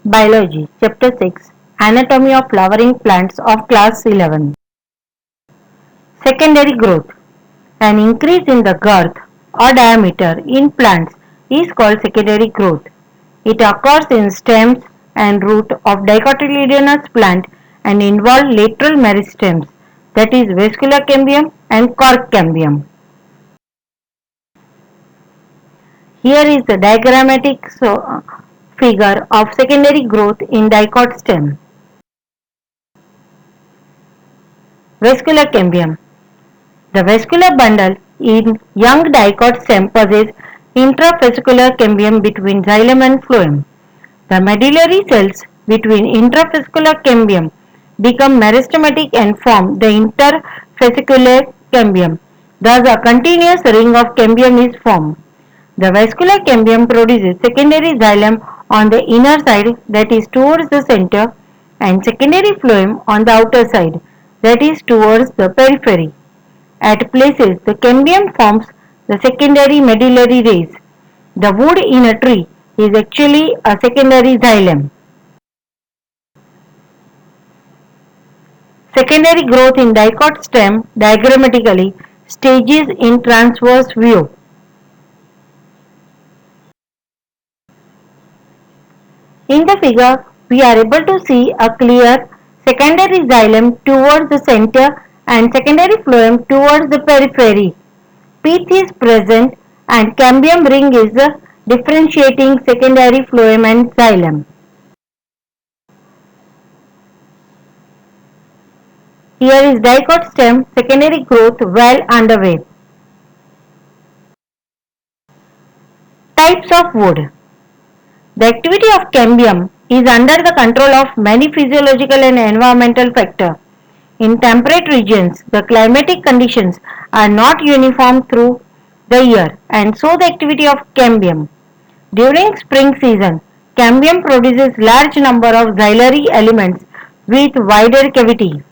Biology, Chapter 6, Anatomy of Flowering Plants of Class 11. Secondary growth. An increase in the girth or diameter in plants is called secondary growth. It occurs in stems and root of dicotyledonous plant and involve lateral meristems, that is vascular cambium and cork cambium. Here is the diagrammatic figure of secondary growth in dicot stem. Vascular cambium. The vascular bundle in young dicot stem possesses intravascular cambium between xylem and phloem. The medullary cells between intravascular cambium become meristematic and form the intervascular cambium. Thus, a continuous ring of cambium is formed. The vascular cambium produces secondary xylem on the inner side, that is towards the center, and secondary phloem on the outer side, that is towards the periphery. At places, the cambium forms the secondary medullary rays. The wood in a tree is actually a secondary xylem. Secondary growth in dicot stem diagrammatically stages in transverse view. In the figure, we are able to see a clear secondary xylem towards the center and secondary phloem towards the periphery. Pith is present and cambium ring is differentiating secondary phloem and xylem. Here is dicot stem secondary growth well underway. Types of wood. The activity of cambium is under the control of many physiological and environmental factors. In temperate regions, the climatic conditions are not uniform through the year, and so the activity of cambium. During spring season, cambium produces large number of xylary elements with wider cavity.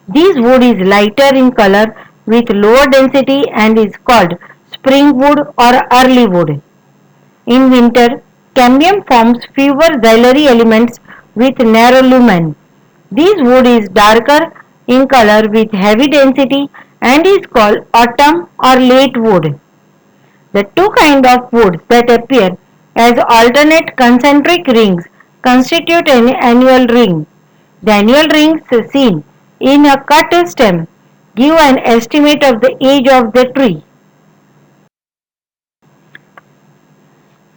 This wood is lighter in color with lower density and is called spring wood or early wood. In winter, cambium forms fewer xylary elements with narrow lumen. This wood is darker in color with heavy density and is called autumn or late wood. The two kinds of woods that appear as alternate concentric rings constitute an annual ring. The annual rings seen in a cut stem give an estimate of the age of the tree.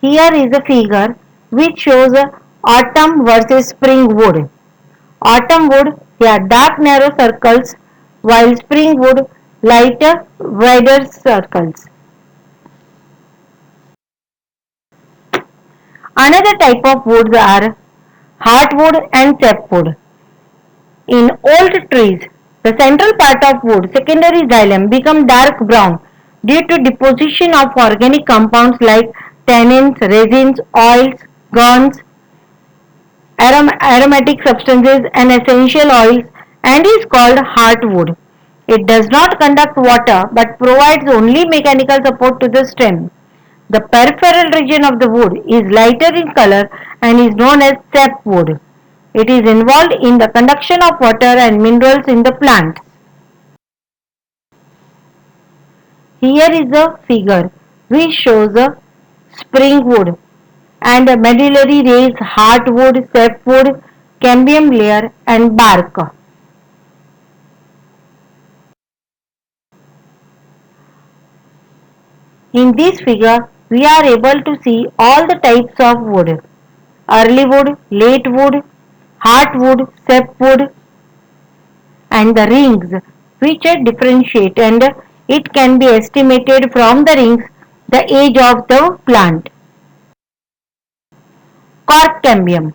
Here is a figure which shows autumn versus spring wood. Autumn wood, they are dark narrow circles, while spring wood lighter wider circles. Another type of woods are heartwood and sapwood. In old trees, the central part of wood, secondary xylem, become dark brown due to deposition of organic compounds like tannins, resins, oils, gums, aromatic substances and essential oils, and is called heartwood. It does not conduct water but provides only mechanical support to the stem. The peripheral region of the wood is lighter in color and is known as sapwood. It is involved in the conduction of water and minerals in the plants. Here is a figure which shows a spring wood and a medullary rays, heartwood, sapwood, cambium layer and bark. In this figure, we are able to see all the types of wood: early wood, late wood, heartwood, sapwood, and the rings which differentiate, and it can be estimated from the rings the age of the plant. Cork cambium.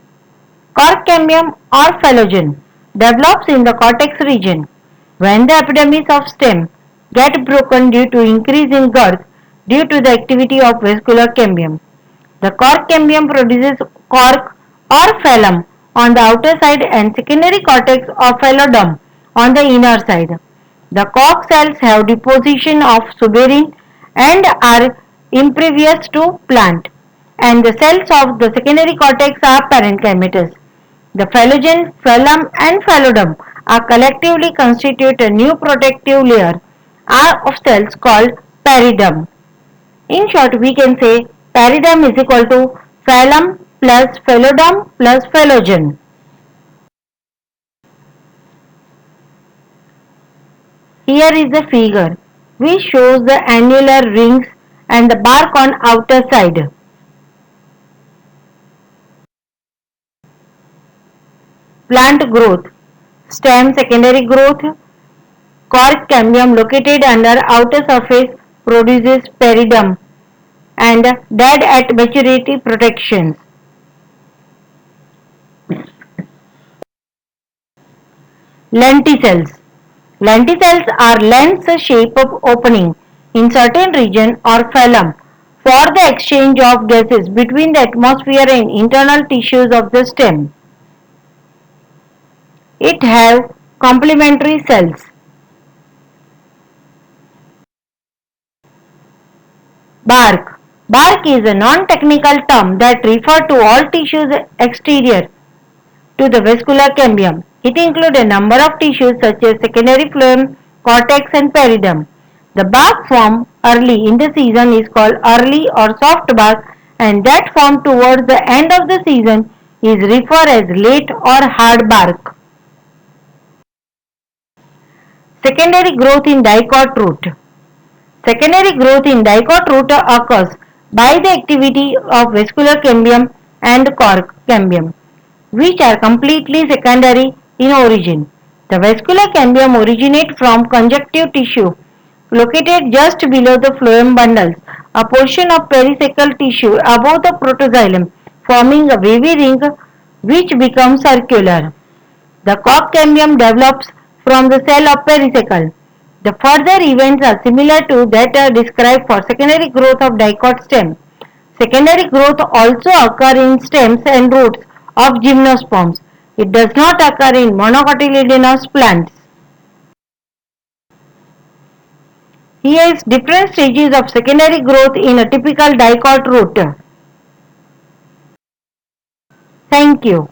Cork cambium or phloem develops in the cortex region. When the epidermis of stem get broken due to increase in girth due to the activity of vascular cambium. The cork cambium produces cork or phloem on the outer side and secondary cortex or phloem on the inner side. The cork cells have deposition of suberin and are impervious to plant. and the cells of the secondary cortex are parenchymatous. The phylogen, phloem and phylloderm are collectively constitute a new protective layer of cells called periderm. In short, we can say periderm is equal to phloem plus phylloderm plus phylogen. Here is the figure which shows the annular rings and the bark on outer side. Plant growth. Stem secondary growth. Cork cambium located under outer surface produces periderm and dead at maturity protections. Lenticels. Lenticels are lens-shaped opening in certain region or phloem for the exchange of gases between the atmosphere and internal tissues of the stem. It have complementary cells. Bark. Bark is a non-technical term that refers to all tissues exterior to the vascular cambium. It includes a number of tissues such as secondary phloem, cortex and periderm. The bark formed early in the season is called early or soft bark, and that formed towards the end of the season is referred as late or hard bark. Secondary growth in dicot root. Secondary growth in dicot root occurs by the activity of vascular cambium and cork cambium, which are completely secondary in origin. The vascular cambium originates from conjunctive tissue located just below the phloem bundles, a portion of perisacal tissue above the protoxylem, forming a wavy ring which becomes circular. The cork cambium develops from the cell of perisacal. The further events are similar to that described for secondary growth of dicot stem. Secondary growth also occurs in stems and roots of gymnosperms. It does not occur in monocotyledonous plants. Here is different stages of secondary growth in a typical dicot root. Thank you.